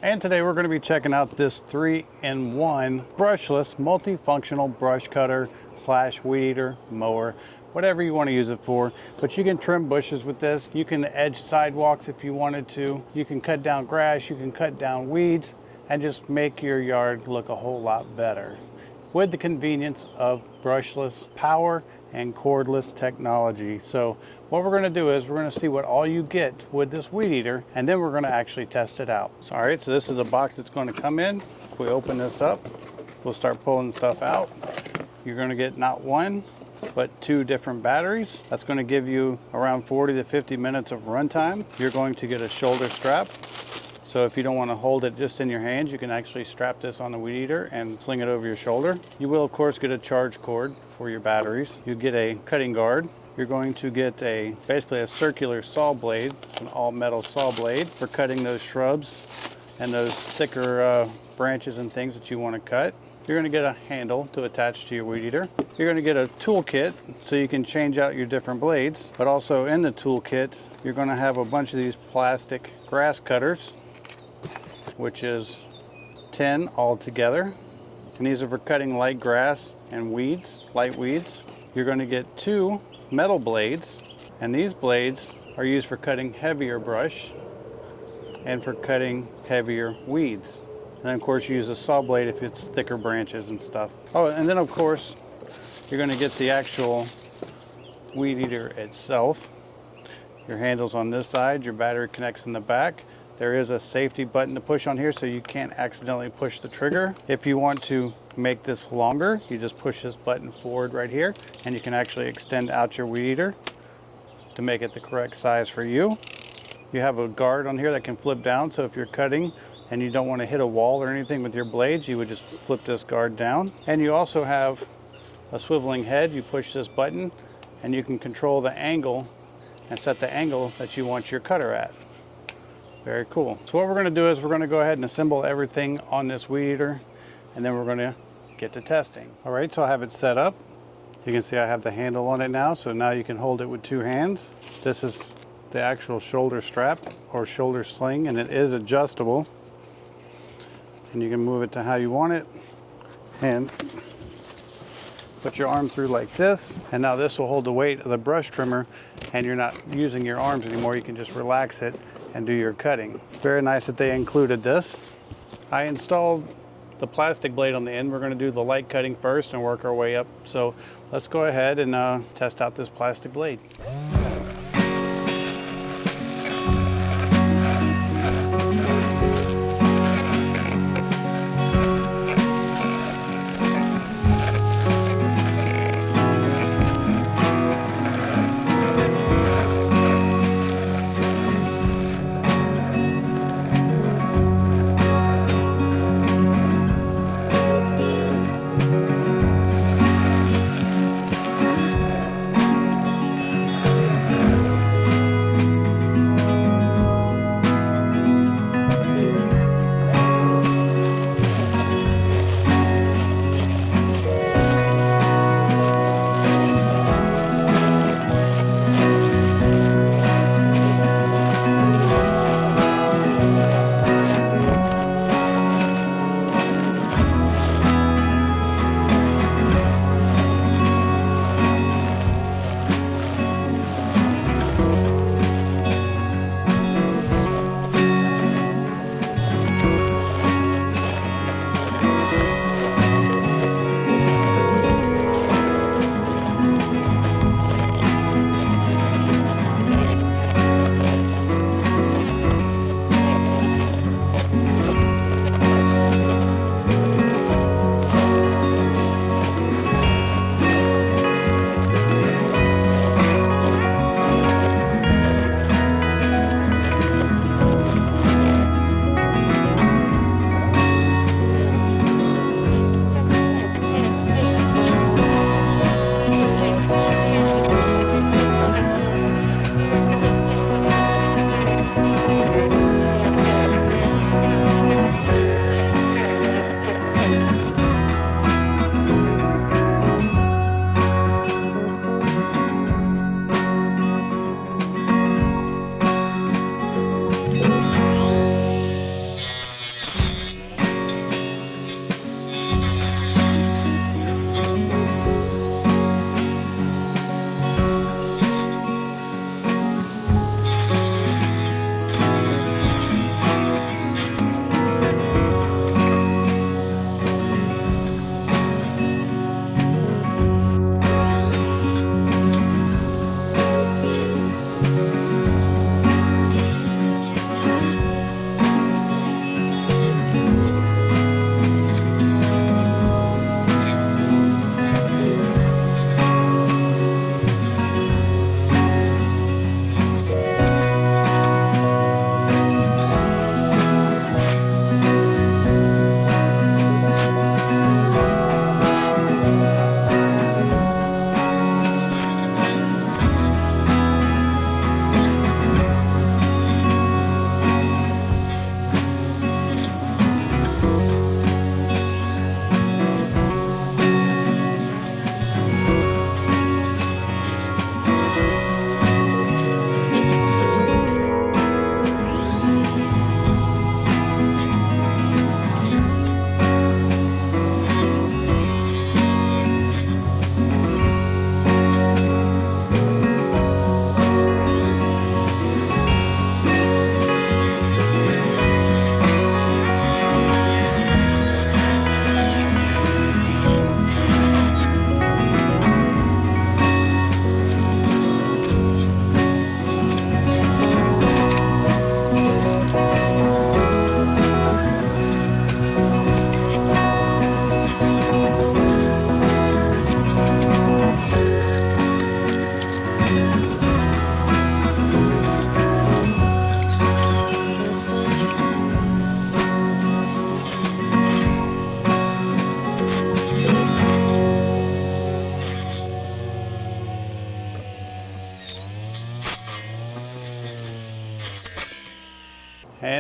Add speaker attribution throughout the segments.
Speaker 1: And today we're going to be checking out this 3-in-1 brushless multifunctional brush cutter slash weed eater mower, whatever you want to use it for. But you can trim bushes with this. You can edge sidewalks if you wanted to. You can cut down grass, you can cut down weeds, and just make your yard look a whole lot better with the convenience of brushless power and cordless technology. So what we're going to do is we're going to see what all you get with this weed eater, and then we're going to actually test it out. So, all right, so this is a box that's going to come in. If we open this up, we'll start pulling stuff out. You're going to get not one, but 2 different batteries. That's going to give you around 40 to 50 minutes of runtime. You're going to get a shoulder strap. So if you don't want to hold it just in your hands, you can actually strap this on the weed eater and sling it over your shoulder. You will, of course, get a charge cord for your batteries. You get a cutting guard. You're going to get basically a circular saw blade, an all metal saw blade for cutting those shrubs and those thicker branches and things that you want to cut. You're going to get a handle to attach to your weed eater. You're going to get a tool kit so you can change out your different blades. But also in the tool kit, you're going to have a bunch of these plastic grass cutters, which is 10 altogether. And these are for cutting light grass and weeds, light weeds. You're going to get 2 metal blades, and these blades are used for cutting heavier brush and for cutting heavier weeds. And then of course you use a saw blade if it's thicker branches and stuff. Oh, and then of course you're going to get the actual weed eater itself. Your handle's on this side, your battery connects in the back. There is a safety button to push on here so you can't accidentally push the trigger. If you want to make this longer, you just push this button forward right here, and you can actually extend out your weed eater to make it the correct size for you. You have a guard on here that can flip down, so if you're cutting and you don't want to hit a wall or anything with your blades, you would just flip this guard down. And you also have a swiveling head. You push this button and you can control the angle and set the angle that you want your cutter at. Very cool. So what we're going to do is we're going to go ahead and assemble everything on this weed eater, and then we're going to get to testing. All right, so I have it set up. You can see I have the handle on it now, so now you can hold it with 2 hands. This is the actual shoulder strap or shoulder sling, and it is adjustable. And you can move it to how you want it and put your arm through like this, and now this will hold the weight of the brush trimmer, and you're not using your arms anymore. You can just relax it and do your cutting. Very nice that they included this. I installed the plastic blade on the end. We're going to do the light cutting first and work our way up. So let's go ahead and test out this plastic blade.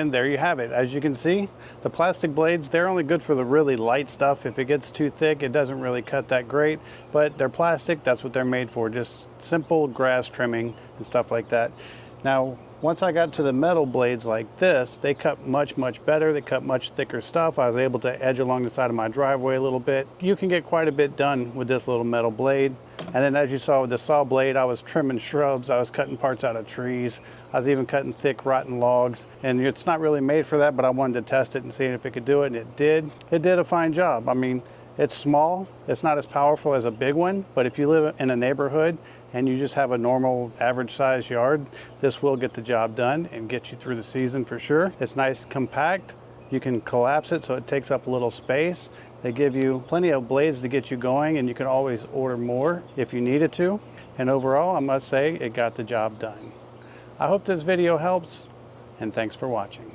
Speaker 1: And there you have it. As you can see, the plastic blades, they're only good for the really light stuff. If it gets too thick, it doesn't really cut that great, but they're plastic. That's what they're made for, just simple grass trimming and stuff like that. Now, once I got to the metal blades like this, they cut much better. They cut much thicker stuff. I was able to edge along the side of my driveway a little bit. You can get quite a bit done with this little metal blade. And then as you saw with the saw blade, I was trimming shrubs. I was cutting parts out of trees. I was even cutting thick rotten logs. And it's not really made for that, but I wanted to test it and see if it could do it, and it did. It did a fine job. I mean, it's small. It's not as powerful as a big one, but if you live in a neighborhood and you just have a normal average size yard, this will get the job done and get you through the season for sure. It's nice and compact. You can collapse it so it takes up a little space. They give you plenty of blades to get you going, and you can always order more if you needed to. And overall, I must say it got the job done. I hope this video helps, and thanks for watching.